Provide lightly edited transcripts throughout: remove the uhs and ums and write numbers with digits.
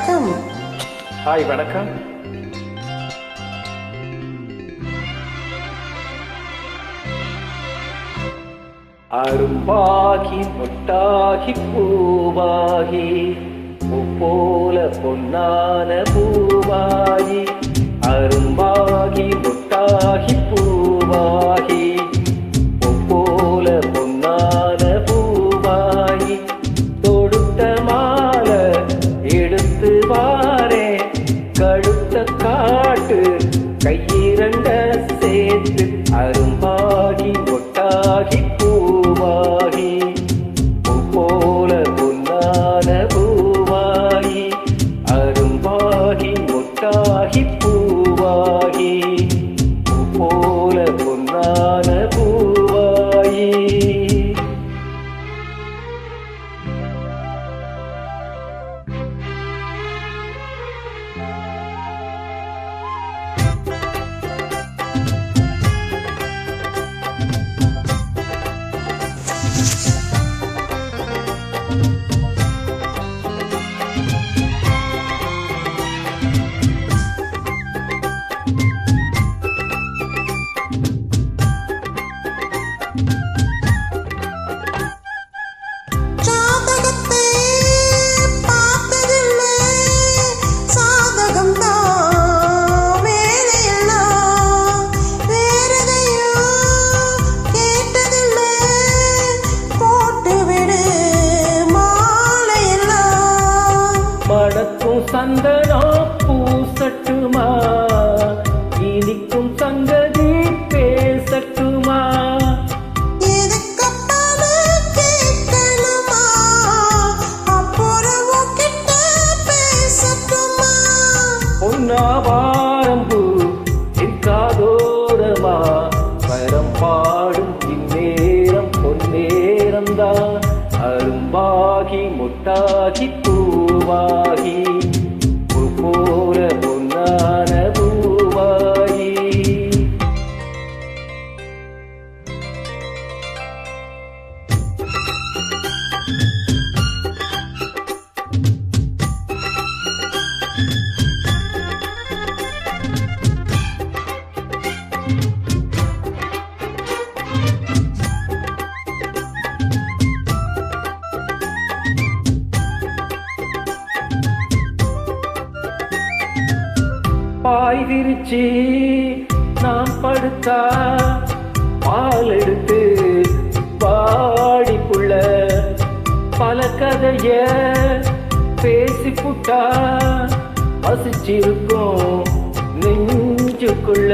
வணக்கம். ஹாய், வணக்கம். அரும்பாகி முட்டாகி பூவாகி போல பொன்னான பூவாகி, அரும்பாகி முட்டாகி பூவாகி போல பொன்னான பூவாகி, தொடுத்த மாலை எடுத்து வாரே, கழுத்த காட்டு கையிரண்ட சேர்த்து, அரும்பாகி முட்டாகி பூவாகி போல பொன்னான பூவாகி, அரும்பாகி முட்டாகி பூவாகி போல பொன்னான பூவாகி. சந்தனம் பூசட்டுமா, இனிக்கும் சங்கதி பேசட்டுமா, பொன்னாவாரம்பு என் காதோரமா, வரம் பாடும் இந்நேரம் பொன்னேரம்தான், அரும்பாகி முட்டாகி பூவாகி போல பொன்னான பூவாகி. பாய் விரிச்சி நாம் படுத்தா, பால் எடுத்து பாடிக்குள்ள பல கதைய பேசி புட்டா, பசிச்சிருக்கும் நெஞ்சுக்குள்ள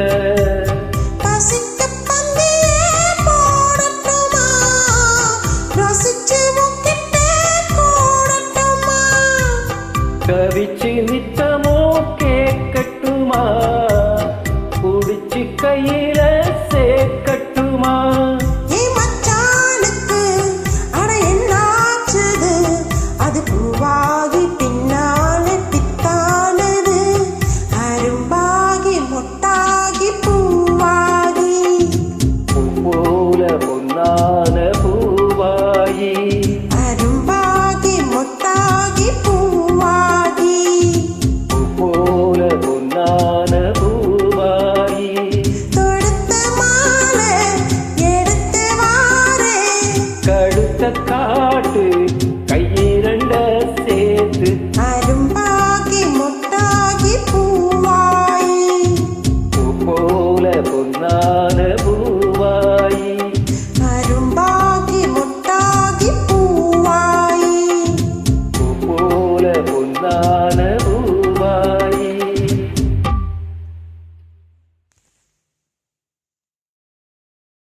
கவிச்சு நித்தமோ கேட்கட்டுமா, குடிச்சு கையில சேர்க்கட்டுமா, அது பூவாகி பின்னாலே பித்தானது, அரும்பாகி முட்டாகி பூவாகி போல பொன்னான பூவாகி, அரும்பாகி முட்டாகி பூவாகி போல பொன்னான பூவாகி, தொடுத்த மாலை எடுத்து வாரே, கழுத்த காட்டு கையிரண்ட சேர்த்து, அரும்பாகி முட்டாகி பூவாகி போல பொன்னான பூவாகி.